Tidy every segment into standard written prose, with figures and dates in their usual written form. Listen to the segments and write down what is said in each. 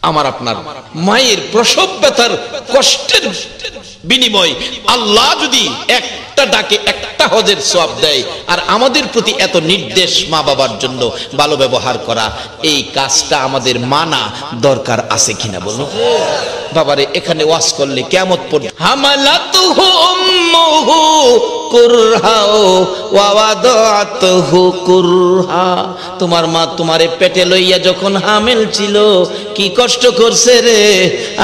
আমার আপনার মায়ের প্রসব ব্যথার কষ্টের বিনিময় আল্লাহ যদি একটা ডাকে একটা হজের সওয়াব দেয়, আর আমাদের প্রতি এত নির্দেশ মা বাবার জন্য ভালো ব্যবহার করা, এই কাজটা আমাদের মানা দরকার আছে কিনা বলুন বাবারে। এখানে ওয়াজ করলে কিয়ামত পর্যন্ত হামালাতুহু উম্মুহু কুরহা ওয়া ওয়াদাতুহু কুরহা, তোমার মা তোমারে পেটে লইয়া যখন হামিল ছিল কি কষ্ট করছে রে,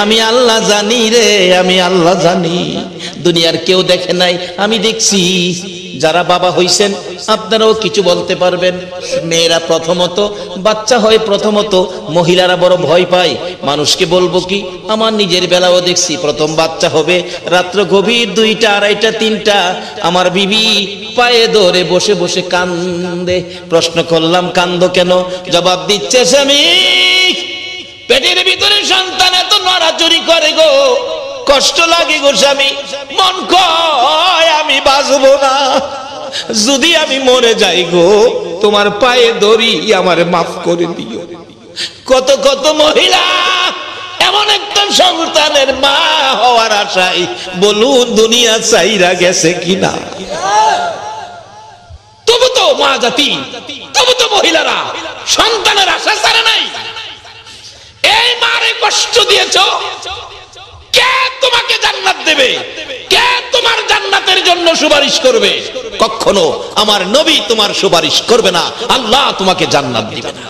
আমি আল্লাহ জানি রে, আমি আল্লাহ জানি। দুনিয়ার কেউ দেখে নাই, আমি দেখছি। যারা বাবা হইছেন আপনারাও কিছু বলতে পারবেন। মেয়েরা প্রথমত বাচ্চা হয়, প্রথমত মহিলারা বড় ভয় পায়। মানুষকে বলবো কি, আমার নিজের বেলাও দেখছি, প্রথম বাচ্চা হবে রাত্র গভীর 2টা 2:30 3টা, আমার বিবি পায়ে ধরে বসে বসে কান্দে। প্রশ্ন করলাম কান্দো কেন? জবাব দিচ্ছে স্বামী পেটের ভিতরে সন্তান এত নড়াচড়ি করে গো, কষ্ট লাগে গো স্বামী, মন কয় আমি বাঁচবো না, যদি আমি মরে যাই গো তোমার পায়ে ধরি আমারে মাফ করে দিও। কত কত মহিলা এমন একটা সন্তানের মা হওয়ার আশায় বলুন দুনিয়া চাইরা গেছে কিনা। তবু তো মা জাতি, তবু তো মহিলারা সন্তানের আশা ছাড়ে নাই। এই মারে কষ্ট দিয়েছো, কে তোমাকে জান্নাত দেবে? কে তোমার জান্নাতের জন্য সুপারিশ করবে? কখনো আমার নবী তোমার সুপারিশ করবে না, আল্লাহ তোমাকে জান্নাত দিবে না।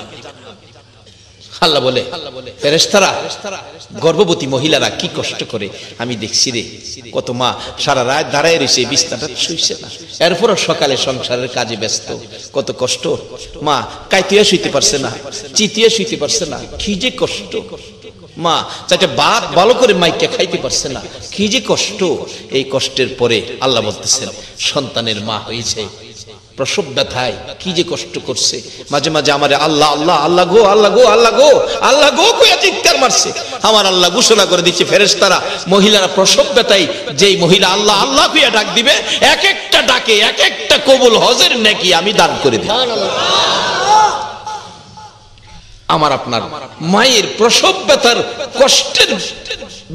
আল্লাহ বলে ফেরেশতারা গর্ভবতী মহিলারা কি কষ্ট করে আমি দেখছি রে। কত মা সারা রাত দাঁড়ায় রয়েছে, বিছানাটা শুইছে না, এরপরও সকালে সংসারের কাজে ব্যস্ত। কত কষ্ট মা, কাইতিয়ে শুইতে পারছে না, চিতিয়ে শুইতে পারছে না, কি যে কষ্ট। মা চাইতে ভাত ভালো করে মাইকে খাইতে পারছে না, কি যে কষ্ট। এই কষ্টের পরে আল্লাহ বলতেছেন সন্তানের মা হয়েছে, প্রসব ব্যথায় কি যে কষ্ট করছে। মাঝে মাঝে আমারে আল্লাহ আল্লাহ আল্লাহ গো আল্লাহ গো আল্লাহ গো আল্লাহ গো কইয়া চিৎকার মারছে। আমার আল্লাহ ঘোষণা করে দিচ্ছে ফেরেশতারা মহিলারা প্রসব ব্যথায় যেই মহিলা আল্লাহ আল্লাহ কইয়া ডাক দিবে, এক একটা ডাকে এক একটা কবুল হজের নেকি আমি দান করে দিই। আমার আপনার মায়ের প্রসব ব্যথার কষ্টের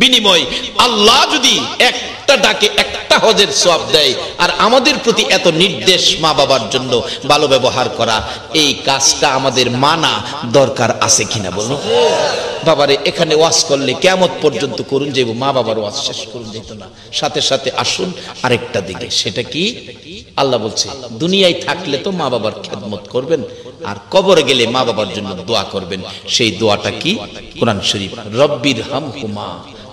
বিনিময় আল্লাহ যদি একটা ডাকে একটা হজের সওয়াব দেয়, আর আমাদের প্রতি এত নির্দেশ মা বাবার জন্য ভালো ব্যবহার করা, এই কাজটা আমাদের মানা দরকার আছে কিনা বলুন বাবারে। এখানে ওয়াজ করলে কিয়ামত পর্যন্ত করুন যাইব, মা বাবার ওয়াজ শেষ করুন যেত না। সাথে সাথে আসুন আরেকটা দিকে, সেটা কি আল্লাহ বলছে দুনিয়ায় থাকলে তো মা বাবার খেদমত করবেন, আর কবরে গেলে মা বাবার জন্য দোয়া করবেন। সেই দোয়াটা কি? কোরআন শরীফ, রব্বির হামহুমা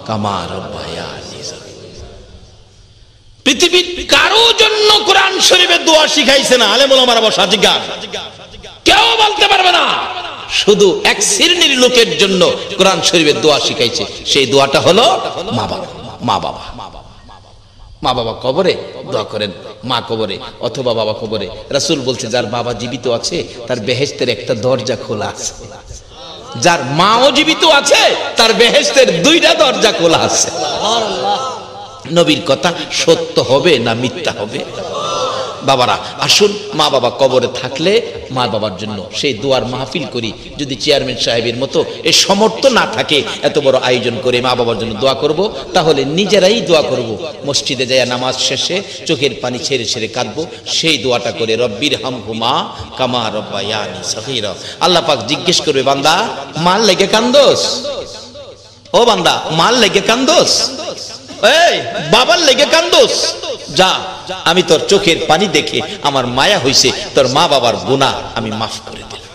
কামা রাব্বায়ানি সগীরা। পৃথিবীর কারো জন্য কোরআন শরীফে দোয়া শিখাইছে না, আলেম ওলামারা বসা জিজ্ঞাসা কেউ বলতে পারবে না। শুধু এক শ্রেণীর লোকের জন্য কোরআন শরীফের দোয়া শিখাইছে, সেই দোয়াটা হলো মা বাবা। মা বাবা মা বাবা কবরে দোয়া করেন, মা কবরে অথবা বাবা কবরে। রাসূল বলছে যার বাবা জীবিত আছে তার বেহেশতের একটা দরজা খোলা আছে, যার মাও জীবিত আছে তার বেহেশতের 2টা দরজা খোলা আছে। নবীর কথা সত্য হবে না মিথ্যা হবে? বাবারা আসুন, মা বাবা কবরে থাকলে মা বাবার জন্য সেই দোয়ার মাহফিল করি। যদি চেয়ারম্যান সাহেবের মতো এই সমর্থ না থাকে এত বড় আয়োজন করে মা বাবার জন্য দোয়া করব, তাহলে নিজেরাই দোয়া করব। মসজিদে যায় নামাজ শেষে চোখের পানি ছেড়ে ছেড়ে কাঁদবো, সেই দোয়াটা করে রব্বির হামহুমা কামা রাব্বায়ানি সগীরা। আল্লাহ পাক জিজ্ঞেস করবে বান্দা মাল লেগে কান্দোস? ও বান্দা মাল লেগে কান্দোস? এই বাবার লেগে কান্দোস? যা, আমি তোর চোখের পানি দেখে আমার মায়া হইছে, তোর মা বাবার গুনাহ আমি মাফ করে দিলাম।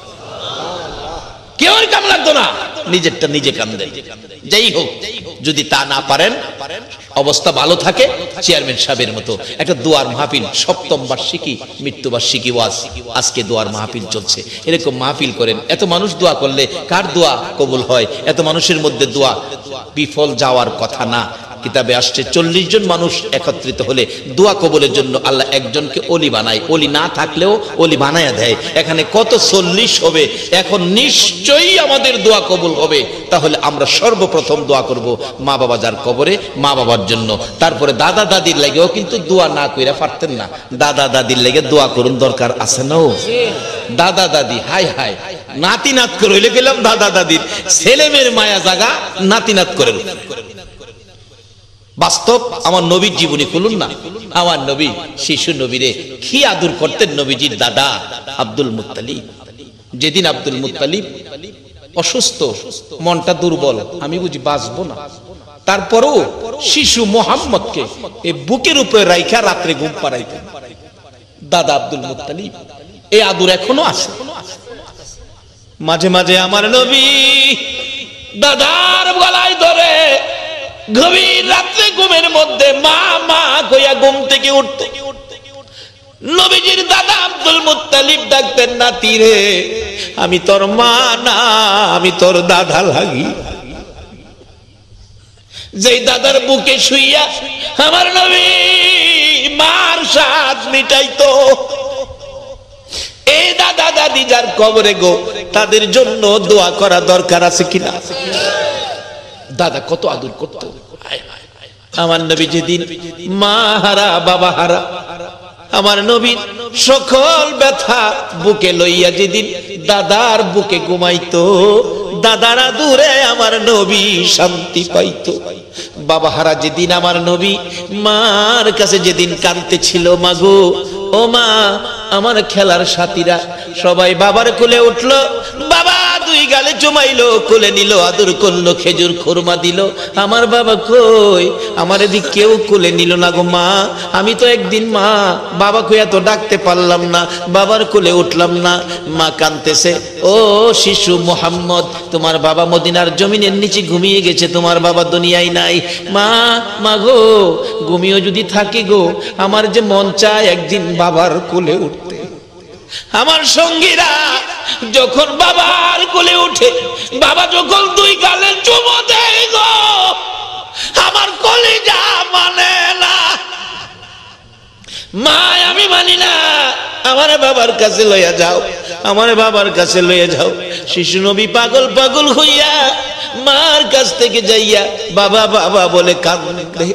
কেউ কাম লাগতো না, নিজেরটা নিজে কান্দে। যাই হোক, যদি তা না পারেন, অবস্থা ভালো থাকে, চেয়ারম্যান সাহেবের মতো একটা দোয়ার মাহফিল, 7ম বার্ষিকী মৃত্যুবার্ষিকী ওয়াজ, আজকে দোয়ার মাহফিল চলছে, এরকম মাহফিল করেন। এত মানুষ দোয়া করলে কার দোয়া কবুল হয়? এত মানুষের মধ্যে দোয়া বিফল যাওয়ার কথা না। কিতাবে আসছে 40 জন মানুষ একত্রিত হলে দোয়া কবুলের জন্য আল্লাহ একজনকে ওলি বানায়, ওলি না থাকলেও ওলি বানায়া দেয়। এখানে কত 40 হবে, এখন নিশ্চয়ই আমাদের দোয়া কবুল হবে। তাহলে আমরা সর্বপ্রথম দোয়া করব মা বাবা যার কবরে, মা বাবার জন্য। তারপরে দাদা দাদির লাগেও কিন্তু দোয়া না কইরা পারতেন না, দাদা দাদির লেগে দোয়া করুন, দরকার আছে না? দাদা দাদি হাই হাই নাতি নাত করে হইলে গেলাম দাদা দাদির ছেলে মেয়ের মায়া জাগা নাতি নাত করে। বাস্তব আমার নবীর জীবনী খুলুন না, আমার নবী শিশু নবীরে কি আদর করতেন নবীজির দাদা আব্দুল মুত্তালিব। যেদিন আব্দুল মুত্তালিব অসুস্থ, মনটা দুর্বল, আমি বুঝি বাঁচবো না, তারপরও শিশু মোহাম্মদকে এই বুকের উপরে রাইখা রাত্রে ঘুম পাড়াইতেন দাদা আব্দুল মুত্তালিব। এই আদর এখনো আছে। মাঝে মাঝে আমার নবী দাদার গলায় ধরে গভীর রাত্রে ঘুমের মধ্যে মা মা কইয়া ঘুম থেকে উঠত। নবীজির দাদা আব্দুল মুত্তালিব ডাকতেন, নাতি রে আমি তোর মা না, আমি তোর দাদা লাগি। যেই দাদার বুকে শুইয়া আমার নবী মার স্বাদ মিটাইতো, এই দাদা দাদি যার কবরে গো তাদের জন্য দোয়া করা দরকার আছে কিনা? দাদা কত আদর করত। আমার নবী যেদিন মা হারা বাবা হারা, আমার নবীর সকল ব্যথা বুকে লইয়া যেদিন দাদার বুকে ঘুমাইতো, দাদার আদরে আমার নবী শান্তি পাইতো। বাবা হারা যেদিন আমার নবী মার কাছে যেদিন কাঁদতে ছিল, মাগো ও মা, আমার খেলার সাথীরা সবাই বাবার কোলে উঠলো, বাবা দুই গালে জমাইলো, কোলে নিল, আদর করলো, খেজুর খুরমা দিল। আমার বাবা কই? আমার এদিক কেউ কোলে নিল না গো মা। আমি তো একদিন মা বাবা কইয়া তো ডাকতে পারলাম না, বাবার কোলে উঠলাম না। মা কাঁদতেছে, ও শিশু মোহাম্মদ, তোমার বাবা মদিনার জমিনের নিচে ঘুমিয়ে গেছে, তোমার বাবা দুনিয়ায় নাই। মা মা গো, ঘুমিয়ে যদি থাকি গো, আমার যে মন চায় একদিন বাবার কোলে উঠতে। আমার সঙ্গীরা যখন বাবার কোলে উঠে, বাবা যখন দুই গালে চুমো দেয় গো, আমার কলিজা মানে না। মা আমি মানি না, আমার বাবার কাছে লইয়া যাও, আমার বাবার কাছে লইয়া যাও। শিশু নবী পাগল পাগল হইয়া মার কাছ থেকে যাইয়া বাবা বাবা বলে কাঁদে।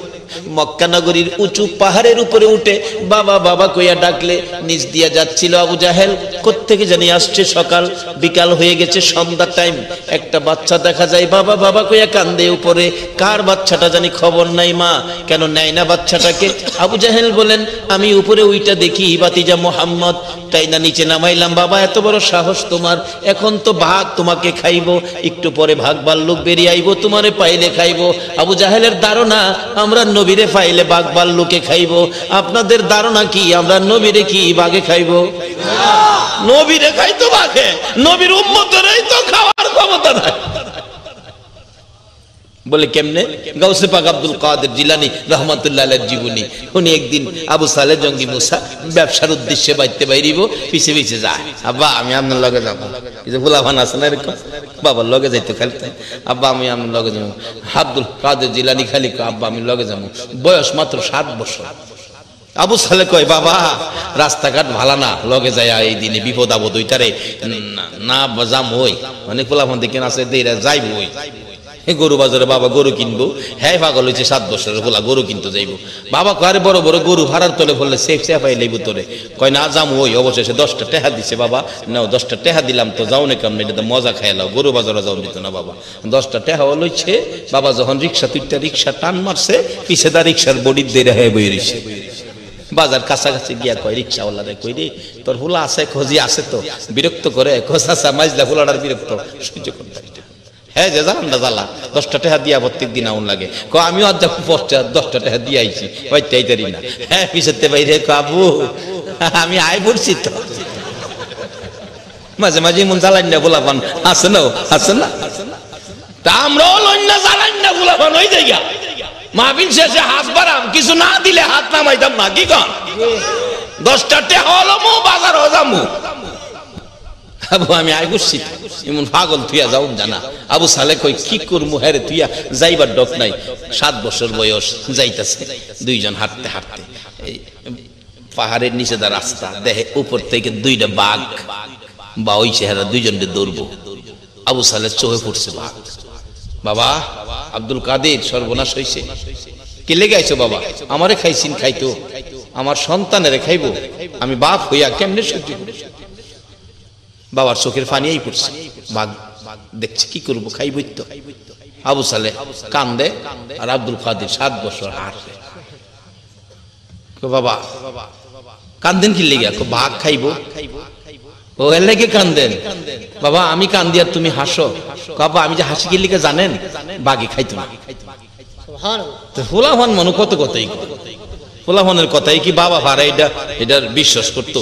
মক্কা নগরীর উঁচু পাহাড়ের উপরে উঠে বাবা বাবা কইয়া ডাকলে নিচ দিয়া যাচ্ছিল আবু জাহেল। কোত্থেকে জানি আসছে, সকাল বিকাল হয়ে গেছে, সন্ধ্যার টাইম। একটা বাচ্চা দেখা যায় বাবা বাবা কইয়া কান্দে উপরে। কার বাচ্চাটা জানি খবর নাই। মা কেন নেয় না বাচ্চাটাকে? আবু জাহেল বলেন, আমি উপরে উইটা দেখি বাতিজা মোহাম্মদ, তাই না নিচে নামাইলাম। বাবা এত বড় সাহস তোমার, এখন তো ভাগ তোমাকে খাইবো, একটু পরে ভাগ ভাল্লুক বেরিয়ে আইবো, তোমারে পাইলে খাইবো। আবু জাহেলের ধারণা আমরা নবীরে পাইলে বাঘ ভাল্লুকে খাইবো। আপনাদের ধারণা কি আমরা নবীরে কি বাঘে খাইবো? নবীরে খাইতো বাঘে, নবীর উম্মতেরই তো খাওয়ার ক্ষমতা নাই। বলে কেমনে? গাউসে পাক আব্দুল কাদের জিলানী রাহমাতুল্লাহ আলাইহির জীবনী। উনি একদিন আবু সালেহ জঙ্গি মুসা ব্যবসার উদ্দেশ্যে বাইতে বাইরিব, পিছে পিছে যায়। আব্বা আমি আপনার লগে যাবো, কিছু ফুলাফান আছে না এরকম, বাবার লগে যাইতো খেলতে। আব্বা আমি আপনার লগে যাবো। আব্দুল কাদের জিলানী খালি আব্বা আমি লগে যাবো। বয়স মাত্র 7 বছর। আবু সালেহ কয়, বাবা রাস্তাঘাট ভালো না, লগে যায় এই দিনে বিপদ আপদ হইতারে না যাম। ওই অনেক ফুলাফান দেখে আছে যাইব, ওই গরু বাজারে বাবা গরু কিনবো। হ্যাঁ পাগল হয়েছে, 7 বছরের বলা গরু কিনতে যাইবো। বাবা কয় বড় বড় গরু ভাড়ার তলে বললে সেফ সেফাই লইব তোরে। কয় না যাম। ওই অবশেষে 10টা টাকা দিছে। বাবা নাও 10টা টাকা দিলাম তো যাও না কেমন, এটা তো মজা খাইলাও, গরু বাজারে যাও নিত না। বাবা 10টা টাকাও লইছে। বাবা যখন রিক্সা তুইটা রিক্সা টান মারছে, পিছে দা রিক্সার বডির দেরে হয়ে বই রইছে। বাজার কাছাকাছি গিয়া কয় রিক্সাওয়ালা রে, কই রে তোর ফুলা আছে? খোঁজি আছে তো। বিরক্ত করে, খোঁজা মাইজলা ফুলাটার বিরক্ত সহ্য করতে। হ্যাঁ যে জানান না জ্বালা, 10টা টাকা দিয়া প্রত্যেক দিন আউন লাগে। আমিও আজ 10টা টাকা দিয়ে আইছি, হইতেই না। হ্যাঁ পিছতে বাইরে আবু আমি আয় পড়ছি তো। মাঝে মাঝে মন জ্বালান না বলাবান আছে না, আছে না। তা আমরাও লইনা জ্বালান না বলাবান ওই জায়গা মাহফিল শেষে হাত বাড়াম, কিছু না দিলে হাত নামাইতাম না। কি কন? 10টা টাকা হলো মো বাজার হয়ে যামু। আবু আমি আই বসছি এমন পাগল তুইয়া যাও জানা। আবু সালে কই কি করমু হ্যারে তুইয়া যাইবার ডক নাই। 7 বছর বয়স যাইতাছে, দুইজন হাঁটতে হাঁটতে পাহাড়ের নিচে দা রাস্তা দেখে উপর থেকে দুইটা বাঘ বা ওই চেহারা দুইজনকে দৌড়বো। আবু সালে চোখে পড়ছে বাঘ। বাবা আব্দুল কাদের সর্বনাশ হইছে, কে লেগে আইছো বাবা? আমারে খাইছিন খাইতো, আমার সন্তানেরে খাইবো, আমি বাপ হইয়া কেমনে সহ্য করব? বাবার চোখের পানিই পড়ছে। বাঘ দেখছে কি করবো, খাইবই তো। আবু সালে কান্দে আর আব্দুল কাদের 7 বছর হাঁটে। বাবা কান্দেন কি লেগে? বাঘ খাইবো। ও এর লেগে কান্দেন? বাবা আমি কান্দি আর তুমি হাসো। বাবা আমি যে হাসি কি লেগে জানেন? বাঘে খাইতো না। ফুলাফান মানুষ কত কথাই, ফুলাফানের কথাই কি বাবা ভাড়া এটার বিশ্বাস করতো।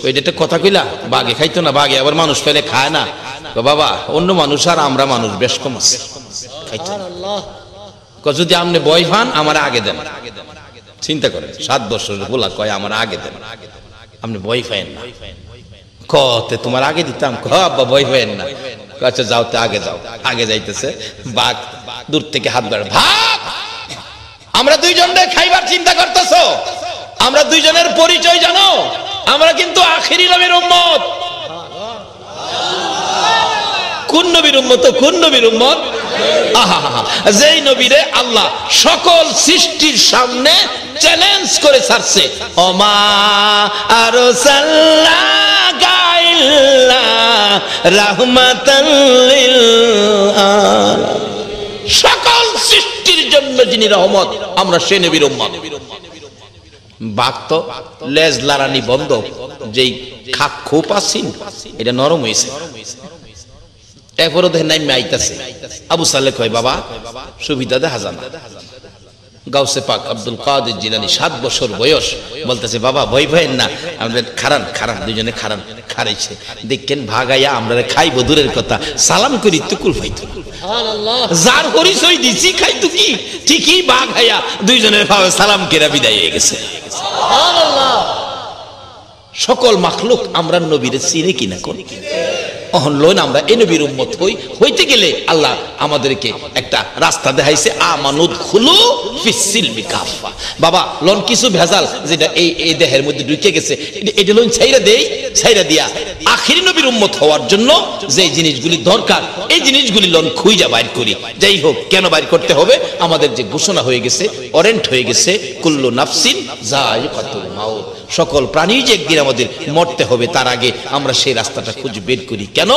এটা কথা কইলা বাঘে খাইতো না, বাঘে আবার মানুষ পেলে খায় না। বাবা অন্য মানুষ আর আমরা মানুষ বেশ কম আছে, খাইতো না। যদি আপনি বই পান আমার আগে দেন। চিন্তা করেন 7 বছরের বলা কয় আমার আগে দেন, আপনি বই পাইন না। কতে তোমার আগে দিতাম, আব্বা বই পাইন না। আচ্ছা যাও তো আগে যাও। আগে যাইতেছে, বাঘ দূর থেকে হাত বাড়ে, ভাগ আমরা দুইজনে খাইবার চিন্তা করতেছো? আমরা দুইজনের পরিচয় জানো? আমরা কিন্তু আখিরি নবীর উম্মত। কোন নবীর উম্মত? কোন নবীর উম্মত? যেই নবীরে আল্লাহ সকল সৃষ্টির সামনে চ্যালেঞ্জ করে ছাড়ছে, ওমা আরসালনাকা ইল্লা রাহমাতাল লিল আলামিন। সকল সৃষ্টির জন্য যিনি রহমত, আমরা সে নবীর উম্মত। বাঘ তো লেজ লারানি বন্ধ, যেই খাক খোপ আছেন এটা নরম হয়েছে। এরপরও দেখেন নাই আইতাছে। আবু সালে কয় বাবা সুবিধা দেখা যায় না। গাউসে পাক আব্দুল কাদের জিলানী 7 বছর বয়স বলতেছে বাবা ভয় ভয়েন না, আমাদের খারান খারান দুইজনে খারান খারাইছে। দেখেন ভাগাইয়া আমরা খাইবো দূরের কথা, সালাম করি তুকুল ফাইতো। যার পরিচয় দিছি খাইতো কি ঠিকই ভাগাইয়া দুইজনের ভাবে সালাম কেরা বিদায় হয়ে গেছে। সকল মাখলুক আমরা নবীরে চিনি কিনা করি। অহন আমরা এই নবীর উম্মত হইতে গেলে আল্লাহ আমাদেরকে একটা রাস্তা দেখাইছে, আমানুদ খুলু ফিসসিলমি কাফা। বাবা লন কিছু ভেজাল যেটা এই দেহের মধ্যে ঢুকে গেছে এটা লন ছাইরা দেই, ছাইরা দিয়া আখিরি নবীর উম্মত হওয়ার জন্য যে জিনিসগুলি দরকার এই জিনিসগুলি লন খুঁজা বাইর করি। যাই হোক, কেন বাইর করতে হবে? আমাদের যে ঘোষণা হয়ে গেছে, ওয়ারেন্ট হয়ে গেছে, কুল্লু নাফসিন যায়িকাতুল মাউত, সকল প্রাণী যে একদিন আমাদের মরতে হবে, তার আগে আমরা সেই রাস্তাটা খুঁজে বের করি। কেন?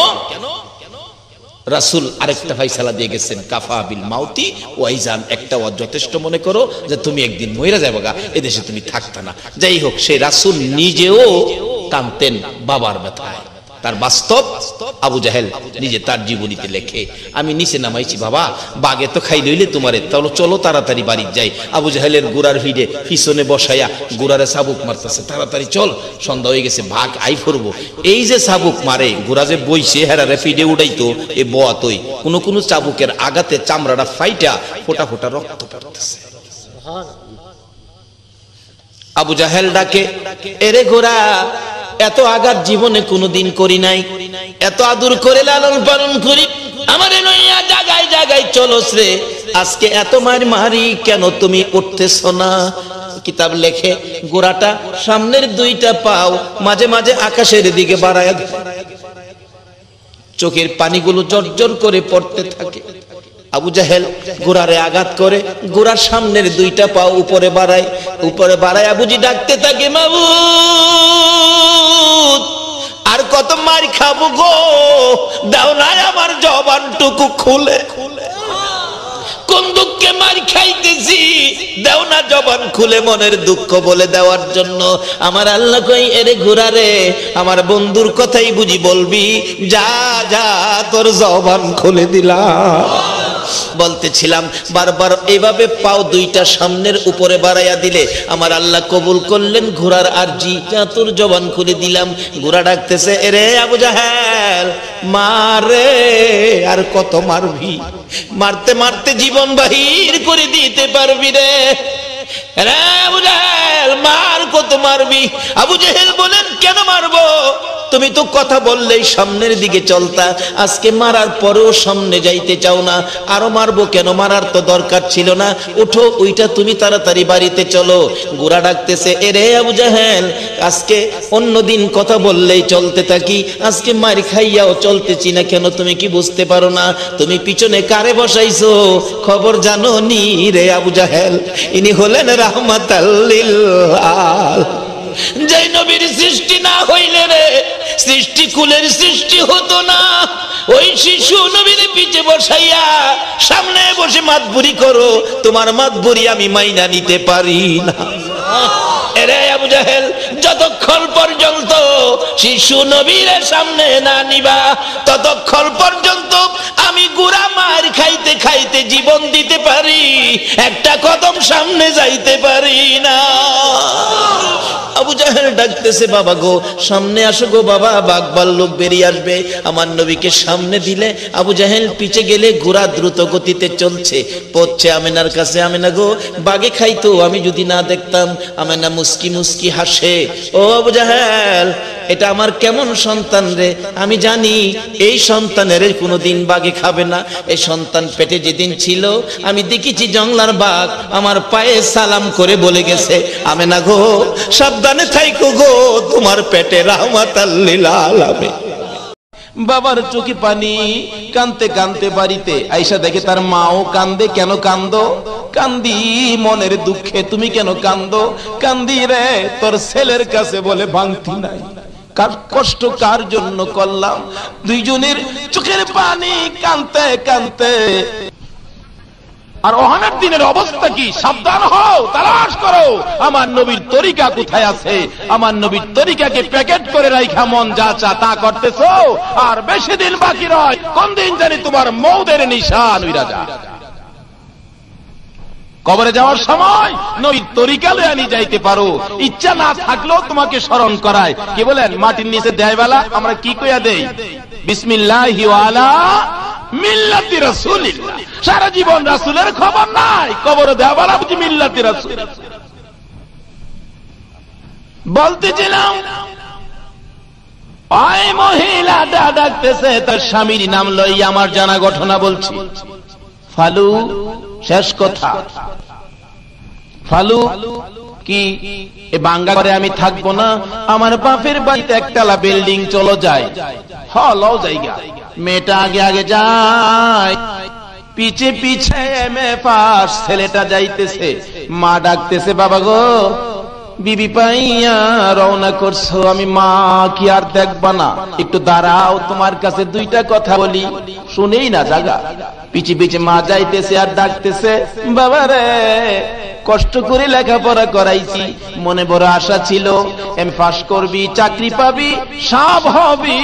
রাসূল আরেকটা ফাইসালা দিয়ে গেছেন, কাফা বিল মাউতি ওয়াইজান, একটা ওয়াজ যথেষ্ট মনে করো যে তুমি একদিন মইরা যাবেগা, এদেশে তুমি থাকতা না। যাই হোক, সেই রাসূল নিজেও কাঁদতেন বাবার ব্যথায়। তার বাস্তব আবু জাহেল নিজে তার জীবনীতে লেখে, আমি নিচে নামাইছি বাবা, বাগে তো খাই লইলে তোমারে, তাহলে চলো তাড়াতাড়ি বাড়ি যাই। আবু জাহেলের গুড়ার ভিড়ে পিছনে বসাইয়া গুড়ারে চাবুক মারতেছে, তাড়াতাড়ি চল, সন্ধ্যা হয়ে গেছে, ভাগ আই ফুরবো। এই যে চাবুক মারে, গুড়া যে বইছে হেরারে ফিডে উঠাইতো এ বোয়াতই, কোন কোন চাবুকের আঘাতে চামড়াটা ফাইটা ফোটা ফোটা রক্ত পড়তেছে। আবু জাহেল ডাকে, এরে গোরা এত আঘাত জীবনে কোনোদিন করি নাই, এত আদর করে লালন পালন করি, আমারে লইয়া জাগায় জাগায় চলস রে, আজকে এত মার মারি কেন তুমি উঠতেছ না? কিতাব লেখে গোড়াটা সামনের 2টা পাও মাঝে মাঝে আকাশের দিকে বাড়ায়, চোখের পানিগুলো জর্জর করে পড়তে থাকে। আবু জাহেল গোড়ারে আঘাত করে, গোড়ার সামনের 2টা পা উপরে বাড়ায়, উপরে বাড়ায় আবুজি ডাকতে থাকে, মাবুদ আর কত মার খাবো গো, দাও না আমার জবানটুকু খুলে। কোন দুঃখে মার খাইতেছি, দাও না জবান খুলে মনের দুঃখ বলে দেওয়ার জন্য। আমার আল্লাহ কই, এরে ঘোরা রে, আমার বন্ধুর কথাই বুঝি বলবি, যা যা তোর জবান খুলে দিলাম। বলতেছিলাম বারবার এইভাবে পাও 2টা সামনের উপরে বাড়াইয়া দিলে আমার আল্লাহ কবুল করলেন ঘোড়ার আরজি, তোর জবান খুলে দিলাম। ঘোড়া ডাকতেছে, এরে আবু জাহেল মারে, আর কত মারবি? মারতে মারতে জীবন বাহির করে দিতে পারবি রে। আবু জাহেল মার, কত মারবি? আবু জাহেল বলেন, কেন মারবো? তুমি তো কথা বললেই সামনের দিকে চলতা, আজকে মারার পরেও সামনে যাইতে চাও না। আরো মারবো কেন, মারার তো দরকার ছিল না। উঠো, ওইটা তুমি তাড়াতাড়ি বাড়িতে চলো। গোরা ডাকতেছে, এরে আবু জাহেল, আজকে অন্যদিন কথা বললেই চলতে থাকি, আজকে মার খাইয়াও চলতেছি না কেন? তুমি কি বুঝতে পারো না তুমি পিছনে কারে বসাইছো? খবর জানো নি রে আবু জাহেল? ইনি হলেন রাহমাতাল লিল আলামিন। যে নবীর সৃষ্টি না হইলে রে সৃষ্টি কুলের সৃষ্টি হতো না। ওই শিশু নবীর পিছে বসাইয়া সামনে বসে মাতবুরি করো, তোমার মাতবুরি আমি মাইনা নিতে পারি না। এরে আবু জাহেল, যতক্ষণ পর্যন্ত শিশু নবীর সামনে না নিবা ততক্ষণ পর্যন্ত আমি গুড়া মার খাইতে খাইতে জীবন দিতে পারি, একটা কদম সামনে যাইতে পারি না। আবু জাহেল ডাকতেছে, বাবা গো সামনে আসো গো বাবা, বাঘ ভাল্লুক বেরিয়ে আসবে। আমার নবীকে সামনে দিলে আবু জাহেল পিছে গেলে ঘোড়া দ্রুত গতিতে চলছে, পড়ছে আমেনার কাছে। আমেনা গো, বাঘে খাইতো আমি যদি না দেখতাম। আমেনা মুস্কি মুস্কি হাসে, ও আবু জাহেল, এটা আমার কেমন সন্তান রে, আমি জানি এই সন্তানের কোনোদিন বাঘে খাবে না। এই সন্তান পেটে যেদিন ছিল আমি দেখেছি জংলার বাঘ আমার পায়ে সালাম করে বলে গেছে, আমেনা গো সাবধানে থাইকো গো, তোমার পেটে রাহমাতাল লিল আলামিন। বাবার চোখে পানি, কানতে কানতে বাড়িতে আইসা দেখে তার মাও কান্দে। কেন কান্দো? কান্দি মনের দুঃখে। তুমি কেন কান্দো? কান্দি রে তোর ছেলের কাছে বলে ভাঙতি নাই। কার কষ্ট কার জন্য করলাম? দুইজনের চোখের পানি কানতে কানতে। আর ওহানের দিনের অবস্থা কি? সাবধান হও, তালাশ করো আমার নবীর তরিকা কোথায় আছে। আমার নবীর তরিকাকে প্যাকেট করে রাইখা মন যা চা তা করতেছো। আর বেশি দিন বাকি নয়, কোন দিন জানি তোমার মৌদের নিশান উইরা যায়। কবরে যাওয়ার সময় নবীর তরিকা লইয়া নিয়ে যাইতে পারো, ইচ্ছা না থাকলেও তোমাকে স্মরণ করায়। কি বলেন, মাটির নিচে দেয়বেলা আমরা কি কইয়া দেই? বিসমিল্লাহি ওয়া আলা মিল্লাতি রাসূলিল্লাহ। সারা জীবন রাসূলের খবর নাই, কবরে দেওয়ালা বুঝি মিল্লাতি রাসূল। বলতেছিলাম ওই মহিলা ডাকতেছে তার স্বামীর নাম লইয়া, আমার জানা ঘটনা বলছি। ফালু, শেষ কথা। ফালু কি এ বাঙ্গা করে আমি থাকবো না, আমার বাপের বাড়িতে একতলা বিল্ডিং চলো যায়। লও জায়গা। মেয়েটা আগে আগে যায়, পিছে পিছে এমএ পাস ছেলেটা যাইতেছে। মা ডাকতেছে, বাবা গো বিবি পাইয়া রওনা করছো, আমি মা কি আর দেখবা না? একটু দাঁড়াও, তোমার কাছে দুইটা কথা বলি। শুনেই না জাগা। পিছে পিছে মা যাইতেছে আর ডাকতেছে, বাবা রে কষ্ট করে লেখাপড়া করাইছি, মনে বড় আশা ছিল এম পাস করবি, চাকরি পাবি, সব হবি,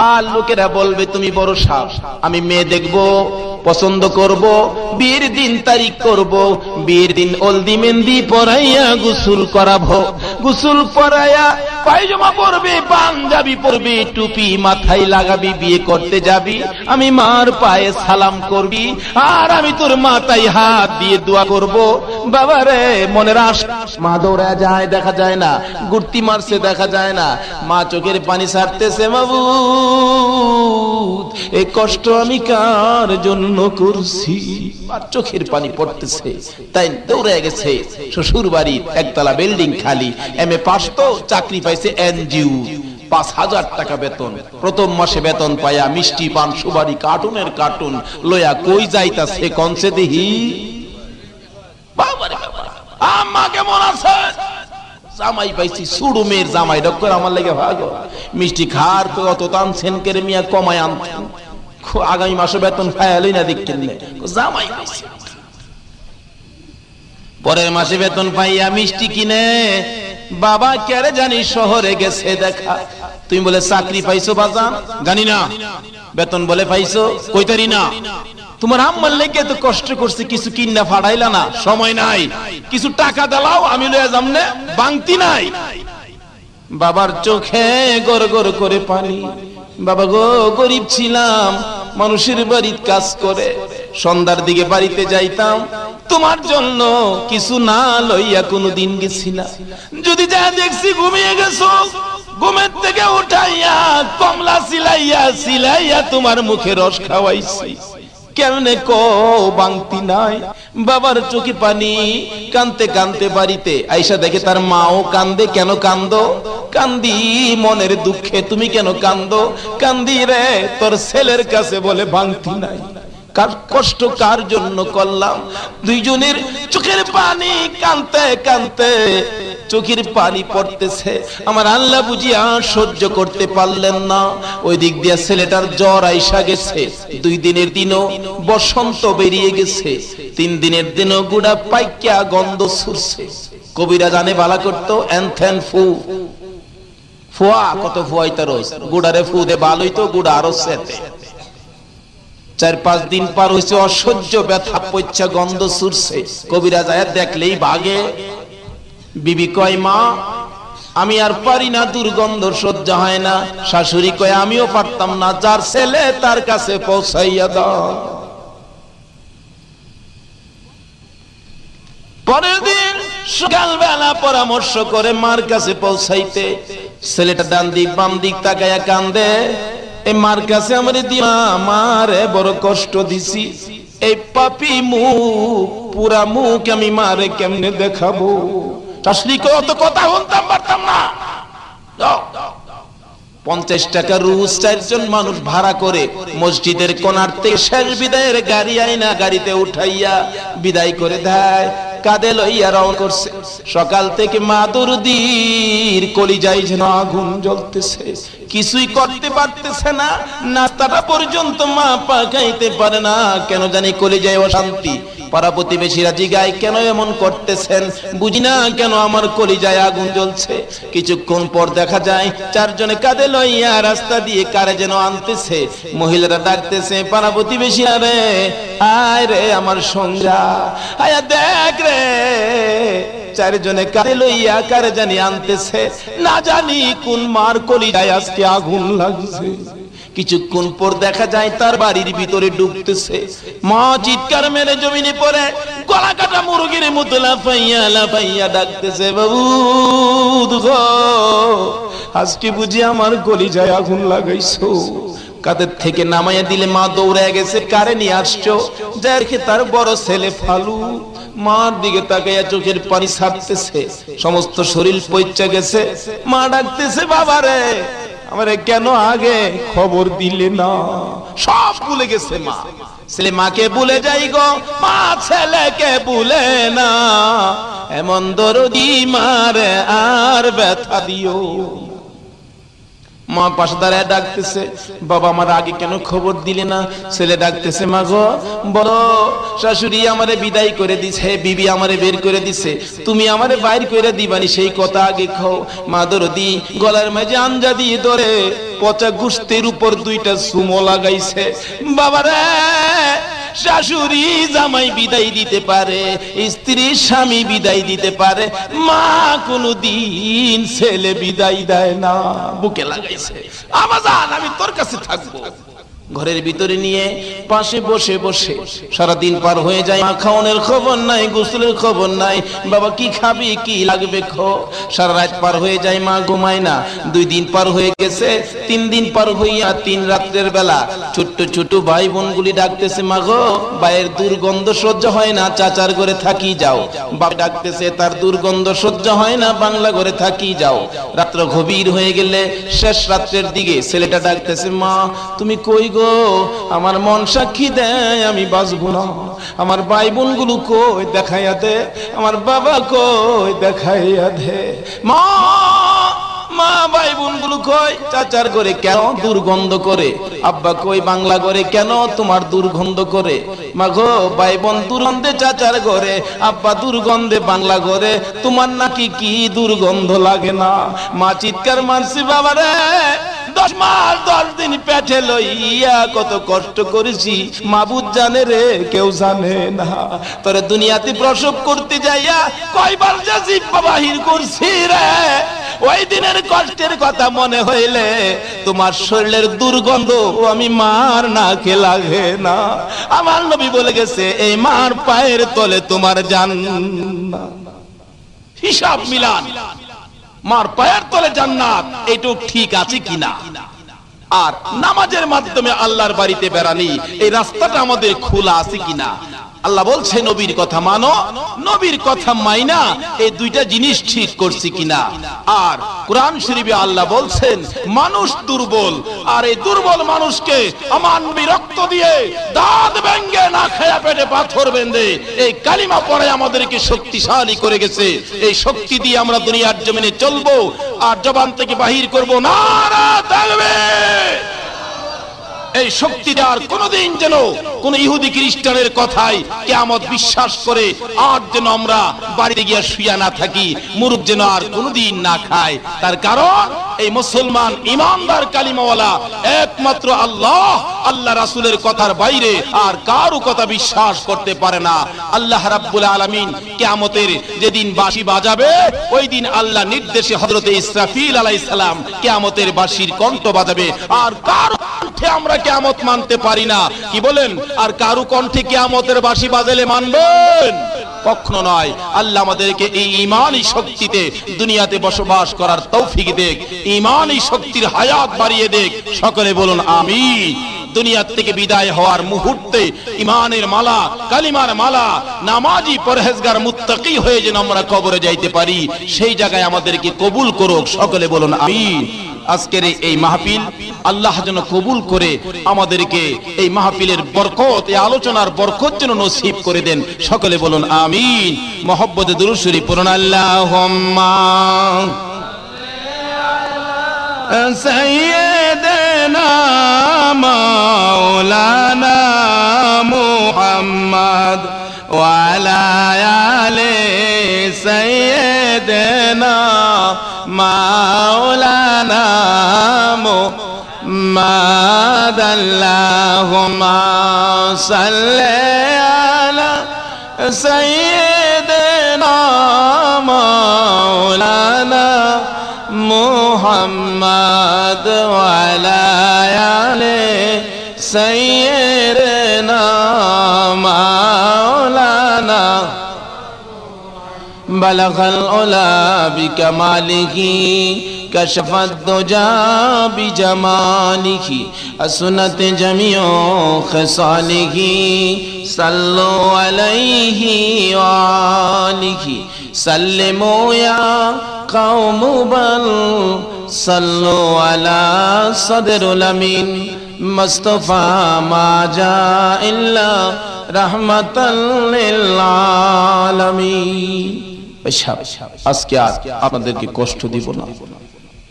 আর লোকেরা বলবে তুমি বড় সাপ। আমি মেয়ে দেখবো, পছন্দ করব, বিয়ের দিন তারিখ করব, বিয়ের দিন হলদি মেহেন্দি পরাইয়া গোসল করাবো, গোসল পরাইয়া পায়জামা পরবে, পাঞ্জাবি পরবে, টুপি মাথায় লাগাবি, বিয়ে করতে যাবি, আমি মার পায়ে সালাম করবি, আর আমি তোর মাথায় হাত দিয়ে দোয়া করব। বাবা রে মনের আশা। মা দৌড়া যায়, দেখা যায় না, গুর্তি মারছে দেখা যায় না, মা চোখের পানি ছাড়তেছে, মাবুদ এই কষ্ট আমি কার জন্য করছি? আর চোখের পানি পড়তেছে, তাই দৌড়ে গেছে শ্বশুর বাড়ির একতলা বিল্ডিং খালি। এমএ পাস তো, চাকরি পাইছে এনজিও, ৫,০০০ টাকা বেতন। প্রথম মাসে বেতন পায়া মিষ্টি পান সুপারি কার্টুনের কার্টুন লয়া কই যাইতাছে কনসে দেহি। বাবারে বাবা, আম্মা কেমন আছে? জামাই পাইছি, সুড়ু মেয়ের জামাই, ডক্টর আমার লাগে ভাগো মিষ্টি খার কত টানছেন কেরে মিয়া, কমায় আনতেন, আগামী মাসে বেতন পাইয়ালই না দেখছেন জামাই পাইছি। পরের মাসে বেতন পাইয়া মিষ্টি কিনে বাবা কেরে জানি শহরে গেছে দেখা। তুমি বলে চাকরি পাইছো বাজান? জানি না। বেতন বলে পাইছো? কইতারি না। তোমার আম্মার লেগে তো কষ্ট করছে, কিছু কিনা ফাড়াইলা না? সময় নাই, কিছু টাকা দাও আমি লয়ে যামনে, বাংতি নাই। বাবার চোখে গড় গড় করে পানি। বাবা গো গরিব ছিলাম, মানুষের বাড়িতে কাজ করে সন্ধ্যার দিকে বাড়িতে যাইতাম, তোমার জন্য কিছু না লইয়া কোনদিন গেছি না। যদি যা দেখছি ঘুমিয়ে গেছো, ঘুমের থেকে উঠাইয়া কমলা সিলাইয়া সিলাইয়া তোমার মুখে রস খাওয়াইছি, কেমনে কো বাংতি নাই। বাবার চোখে পানি, কানতে কানতে বাড়িতে আইসা দেখে তার মাও কান্দে। কেন কান্দো? কান্দি মনের দুঃখে। তুমি কেন কান্দো? কান্দি রে তোর ছেলের কাছে বলে বাংতি নাই। কার কষ্ট কার জন্য করলাম? দুইজনের চোখের পানি, কানতে কানতে চোখের পানি পড়তেছে। আমার আল্লাহ বুঝিয়া সহ্য করতে পারলেন না। ওই দিক দিয়া ছেলেটার জ্বর আইসা গেছে। 2 দিনের দিনও বসন্ত বেরিয়ে গেছে। 3 দিনের দিনও গুড়া পাইকা গন্ধ ছুটছে। কবিরা জানে বালা করতো এনথেন ফু ফুয়া, কত ফুয়াইতা রোজ গুড়ারে ফু দে ভালোই তো গুড়া আরো সেতে। 4-5 দিন পার হয়েছে, অসহ্য ব্যথা পইচ্ছা গন্ধ ছুটছে। কবিরা যায় দেখলেই ভাগে। বিবি কয় মা আমি আর পারি না, দুর্গন্ধ সহ্য হয় না। শাশুড়ি কয় আমিও পারতাম না, যার ছেলে তার কাছে পৌঁছাইয়া দাও। পরের দিন সকালবেলা পরামর্শ করে মার কাছে পৌঁছাইতে। ছেলেটা ডান দিক বাম দিক তাকায়া কান্দে। এই মার কাছে আমার দিয়া মারে বড় কষ্ট দিছি। এই পাপি মুখ, পুরা মুখ আমি মারে কেমনে দেখাবো? শাশুড়ি কয় অত কথা বলতাম পারতাম না। 50 টাকা রোজ 4 জন মানুষ ভাড়া করে মসজিদের কোনার থেকে শেষ বিদায়ের গাড়ি আইনা গাড়িতে উঠাইয়া বিদায় করে দেয়। কাঁধে লইয়া রওনা করছে। সকাল থেকে মা দরদির কলিজায় যেন আগুন জ্বলতেছে, কিছুই করতে পারতেছে না। নাস্তাটা পর্যন্ত মা পাকাইতে পারে না। কেন জানি কলিজায় অশান্তি। পাড়া প্রতিবেশীরা জিগায় কেন এমন করতেছেন? বুঝি না কেন আমার কলিজায় আগুন জ্বলছে। কিছুক্ষণ পর দেখা যায় 4 জনে কাঁধে লইয়া রাস্তা দিয়ে কারে যেন আনতেছে। মহিলারা ডাকতেছে পাড়া প্রতিবেশীরা রে, আয় রে আমার সঙ্গা, আয়া দেখ রে 4 জনে কাঁধে লইয়া কারে জানি আনতেছে। না জানি কোন মার কলিজায় আজকে আগুন লাগছে। কিছুক্ষণ পর দেখা যায় তার বাড়ির ভিতরে ঢুকতেছে। মা চিৎকার মেরে জমিনে পড়ে গলা কাটা মুরগির মতো লাফাইয়া লাফাইয়া ডাকতেছে, বাবু গো আজকে বুঝি আমার কলিজায় আগুন লাগাইছো। কাদের থেকে নামাইয়া দিলে মা দৌড়ে গেছে। কারে নিয়ে আসছো? দেখে তার বড় ছেলে ফালু। মার দিকে তাকাইয়া চোখের পানি ছাড়তেছে, সমস্ত শরীর পইচা গেছে। মা ডাকতেছে বাবারে, আমারে কেন আগে খবর দিলে না? সব ভুলে গেছে মা। ছেলে মাকে ভুলে যাই গো, মা ছেলেকে ভুলে না। এমন দরদি মারে আর ব্যথা দিও। মা পাশে দাঁড়ায় ডাকতেছে, বাবা আমার আগে কেন খবর দিলে না? ছেলে ডাকতেছে, মা গো বড় শাশুড়ি আমারে বিদায় করে দিছে, বিবি আমারে বের করে দিছে, তুমি আমারে বাইর করে দিবানি সেই কথা আগে খাও। মা দরদি গলার মাঝে আঞ্জা দিয়ে ধরে পচা গুস্তের উপর 2টা সুমো লাগাইছে। বাবারে শাশুড়ি জামাই বিদায় দিতে পারে, স্ত্রী স্বামী বিদায় দিতে পারে, মা কোনদিন ছেলে বিদায় দেয় না। বুকে লাগাইছে, আমাজান আমি তোর কাছে থাকবো। ঘরের ভিতরে নিয়ে পাশে বসে বসে সারাদিন পার হয়ে যায়। মা খাওয়ানোর খবর নাই, গোসলের খবর নাই। বাবা কি খাবি, কি লাগবে খো। সারা রাত পার হয়ে যায়, মা ঘুমায় না। 2 দিন পার হয়ে গেছে, 3 দিন পার হইয়া 3 রাত্রের বেলা ছোট্ট ছোট ভাই বোনগুলি ডাকতেছে, মা গো ভাইয়ের দুর্গন্ধ সহ্য হয় না, চাচার ঘরে থাকি যাও। বাপ ডাকতেছে তার দুর্গন্ধ সহ্য হয় না, বাংলা ঘরে থাকি যাও। রাত্র গভীর হয়ে গেলে শেষ রাত্রের দিকে ছেলেটা ডাকতেছে, মা তুমি কই গো? আমার মন সাক্ষী দেয় আমি বাঁচবো না। আমার ভাই বোন গুলো কই দেখাইয়া দে, আমার বাবা কই দেখাইয়া দে। মা মা ভাই বোন গুলো কই? চাচার ঘরে কেন দুর্গন্ধ করে? আব্বা কই বাংলা ঘরে কেন তোমার দুর্গন্ধ করে? মা গো ভাই বোন দুর্গন্ধে চাচার ঘরে, আব্বা দুর্গন্ধে বাংলা ঘরে, তোমার নাকি কি দুর্গন্ধ লাগে না? মা চিৎকার মারছি, বাবারে 10 মাস 10 দিন পেটে লইয়া কত কষ্ট করেছি, মাবুদ জানে রে, কেউ জানে না। তোরে দুনিয়াতে প্রসব করতে যাইয়া কয়বার যে জিহ্বা বাহির করছি রে, ওই দিনের কষ্টের কথা মনে হইলে তোমার শরীরের দুর্গন্ধ আমি মার নাকে লাগে না। আমার নবী বলে গেছে, এই মার পায়ের তলে তোমার জান্নাত। হিসাব মিলান। মার পায়ের তলে জান্নাত, এটাও ঠিক আছে কিনা? আর নামাজের মাধ্যমে আল্লাহর বাড়িতে বেড়ানি, এই রাস্তাটা আমাদের খোলা আছে কিনা? আল্লাহ বলছে নবীর কথা মানো, নবীর কথা মাইনা এই দুইটা জিনিস ঠিক করছি কিনা। আর কোরআন শরীফে আল্লাহ বলছেন মানুষ দুর্বল, আর এই দুর্বল মানুষকে আমার নবী রক্ত দিয়ে দাঁত ভেঙে না খায়া পেটে পাথর বেঁধে এই কালিমা পড়ে আমাদেরকে শক্তিশালী করে গেছে। এই শক্তি দিয়ে আমরা দুনিয়ার জমিনে চলবো, আর জবান থেকে বাহির করব নারা তাকবীর। এই শক্তি আর কোনদিন যেন কোন ইহুদি খ্রিস্টানের কথায় কিয়ামত বিশ্বাস করে আর যেন আমরা বাড়িতে গিয়ে শুয়া না থাকি, মুরুব যেন আর কোনদিন না খায়। তার কারণ এই মুসলমান ইমানদার কালিমাওয়ালা একমাত্র আল্লাহ, আল্লাহ রাসূলের কথার বাইরে আর কারো কথা বিশ্বাস করতে পারে না। আল্লাহ রাব্বুল আলামিন কিয়ামতের যেদিন বাঁশি বাজাবে, ওই দিন আল্লাহ নির্দেশে হযরতে ইসরাফিল আলাইহিস সালাম কিয়ামতের বাঁশির কণ্ঠ বাজাবে। আর কারো কণ্ঠে আমরা কিয়ামত মানতে পারি না, কি বলেন? আর কারো কণ্ঠে কিয়ামতের বাঁশি বাজালে মানবেন? কখনো নয়। আল্লাহ আমাদেরকে এই ঈমানী শক্তিতে দুনিয়াতে বসবাস করার তৌফিক দেখ, ঈমানী শক্তির হায়াত বাড়িয়ে দেখ। সকলে বলুন আমিন। দুনিয়া থেকে বিদায় হওয়ার মুহূর্তে ঈমানের মালা, কালিমার মালা, নামাজি পরহেজগার মুত্তাকি হয়ে যেন আমরা কবরে যাইতে পারি, সেই জায়গায় আমাদেরকে কবুল করুক। সকলে বলুন আমিন। আজকের এই মাহফিল আল্লাহ যেন কবুল করে আমাদেরকে এই মাহফিলের বরকত, এই আলোচনার বরকত যেন নসিব করে দেন। সকলে বলুন আমিন। মহব্বতে দুরূদ শরীফ পড়ুন। আল্লাহুম্মা সাইয়্যিদানা মাওলানা মুহাম্মদ ওয়া আলা আলি সাইয়্যিদানা মাওলানা মুহাম্মদ। আল্লাহুম্মা সাল্লি আলা সাইয়্যিদিনা মাওলানা মুহাম্মদ ওয়া আলা আলি সাইয়্যিদিনা মাওলানা। বালাগাল উলা বিকামালিহি কাশাফাদ দুজা বিজামালিহি আসনাত জামিউ খিসালিহি সাল্লু আলাইহি ওয়া আলিহি সাল্লিমু ইয়া কওম বাল সাল্লু আলা সাদরুল আমিন মুস্তাফা মা জা ইল্লা রাহমাতাল লিল আলামিন। আজকে আর আপনাদেরকে কষ্ট দিব না,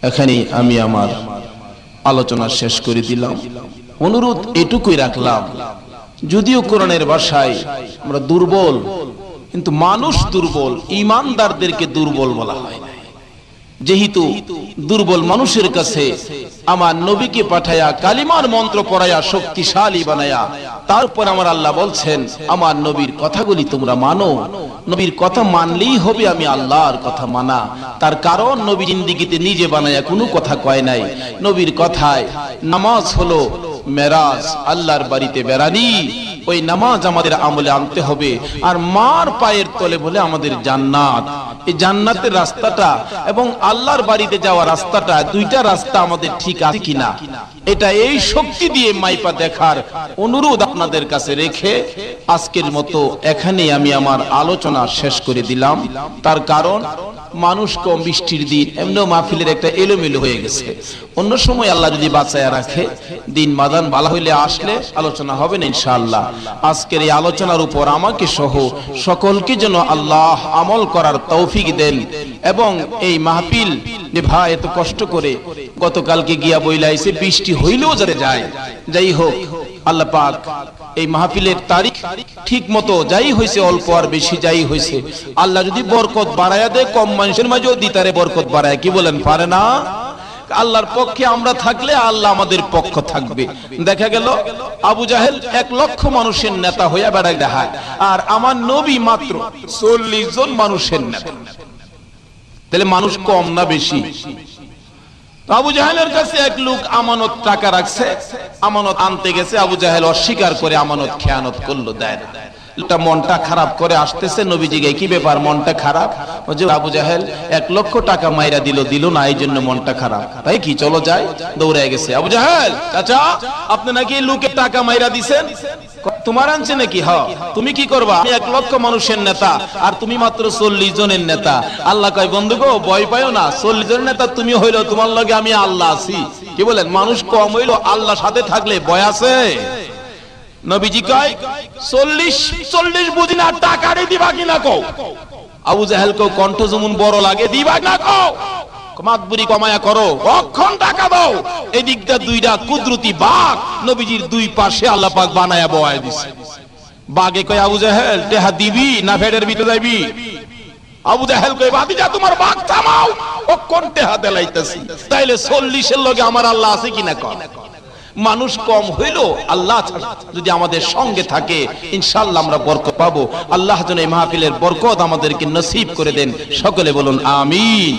এখানেই আমি আমার আলোচনা শেষ করে দিলাম। অনুরোধ এটুকুই রাখলাম, যদিও কোরআনের ভাষায় আমরা দুর্বল, কিন্তু মানুষ দুর্বল, ঈমানদারদেরকে দুর্বল বলা হয়। যেহেতু দুর্বল মানুষের কাছে আমার নবীকে পাঠায়া কালিমার মন্ত্র পড়ায়া শক্তিশালী বানায়া, তারপর আমার আল্লাহ বলছেন আমার নবীর কথাগুলি তোমরা মানো। নবীর কথা মানলেই হবে আমি আল্লাহর কথা মানা। তার কারণ নবী জিন্দেগিতে নিজে বানায়া কোনো কথা কয় নাই। নবীর কথায় নামাজ হলো মেরাজ, আল্লাহর বাড়িতে বেড়ানি। ওই নামাজ আমাদের আমলে আনতে হবে। আর মার পায়ের তলে বলে আমাদের জান্নাত। এই জান্নাতের রাস্তাটা এবং আল্লাহর বাড়িতে যাওয়ার রাস্তাটা, দুইটা রাস্তা আমাদের ঠিক আছে কিনা, এটা এই শক্তি দিয়ে মাইপা দেখার অনুরোধ আপনাদের কাছে রেখে আজকের মতো এখানেই আমি আমার আলোচনা শেষ করে দিলাম। তার কারণ মানুষ কম, বৃষ্টির দিন, এমনিও মাহফিলের একটা এলোমেলো হয়ে গেছে। অন্য সময় আল্লাহ যদি বাঁচায়া রাখে, দিন মাদান ভালো হইলে আসলে আলোচনা হবে না ইনশাআল্লাহ। আজকের এই আলোচনার উপর আমাকে সহ সকলকে যেন আল্লাহ আমল করার তৌফিক দেন। এবং এই মাহফিল ভাই এত কষ্ট করে গতকালকে গিয়া বইলাইছে, বৃষ্টি হইলেও যাতে যায়, যাই হোক আল্লাহ পাক এই মাহফিলের তারিখ ঠিক মতো যাই হয়েছে, অল্প আর বেশি যাই হয়েছে, আল্লাহ যদি বরকত বাড়ায়া দেয়, কম মানুষের মাঝেও দিতারে বরকত বাড়ায়, কি বলেন? পারে না? আল্লাহর পক্ষে আমরা থাকলে আল্লাহ আমাদের পক্ষ থাকবে। দেখা গেল আবু জাহেল 1 লক্ষ মানুষের নেতা হইয়া বেড়ায় দেখায়, আর আমার নবী মাত্র 40 জন মানুষের নেতা। তাহলে মানুষ কম না বেশি? আবু জাহেলের কাছে এক লোক আমানত টাকা রাখছে, আমানত আনতে গেছে, আবু জাহেল অস্বীকার করে আমানত খেয়ানত করলো, দেয়। লোকটা মনটা খারাপ করে আসতেছে, নবীজিকে কি ব্যাপার মনটা খারাপ? হুজুর আবু জাহেল 1 লক্ষ টাকা মাইরা দিল না, এই জন্য মনটা খারাপ। তাই কি চলো যাই, দৌড়ে গেছে। আবু জাহেল, চাচা আপনি নাকি লোকে টাকা মাইরা দিছেন, তোমার আনছে নাকি? হ্যাঁ। তুমি কি করবা? আমি 1 লক্ষ মানুষের নেতা আর তুমি মাত্র 40 জনের নেতা। আল্লাহ কয় বন্ধু গো ভয় পাইও না, 40 জনের নেতা তুমি হইলো, তোমার লগে আমি আল্লাহ আছি। কি বলেন? মানুষ কম হইলো, আল্লাহ সাথে থাকলে ভয় আছে? নবীজি কয় 40 বুঝি না, টাকা দিবা কিনা কও। আবু জাহেল কও কণ্ঠ যেমন বড় লাগে, দিবা না কও, মাতবুরি কমায়া করো, অক্ষণ টাকা দাও। এদিকটা 2টা কুদরতি বাঘ নবীজির 2 পাশে আল্লাহ পাক বানায়া বয়ায় দিছে। বাঘে কয় আবু জাহেল টেহা দিবি না ফেডের ভিতরে যাইবি? আবু জাহেল কয় ভাতিজা তোমার বাঘ থামাও, অক্ষণ টেহা দেলাইতাছি। তাইলে 40 এর লগে আমার আল্লাহ আছে কিনা কর। মানুষ কম হইলো, আল্লাহ যদি আমাদের সঙ্গে থাকে ইনশাআল্লাহ আমরা বরকত পাবো। আল্লাহ যেন এই মাহফিলের বরকত আমাদেরকে নসিব করে দেন। সকলে বলুন আমিন।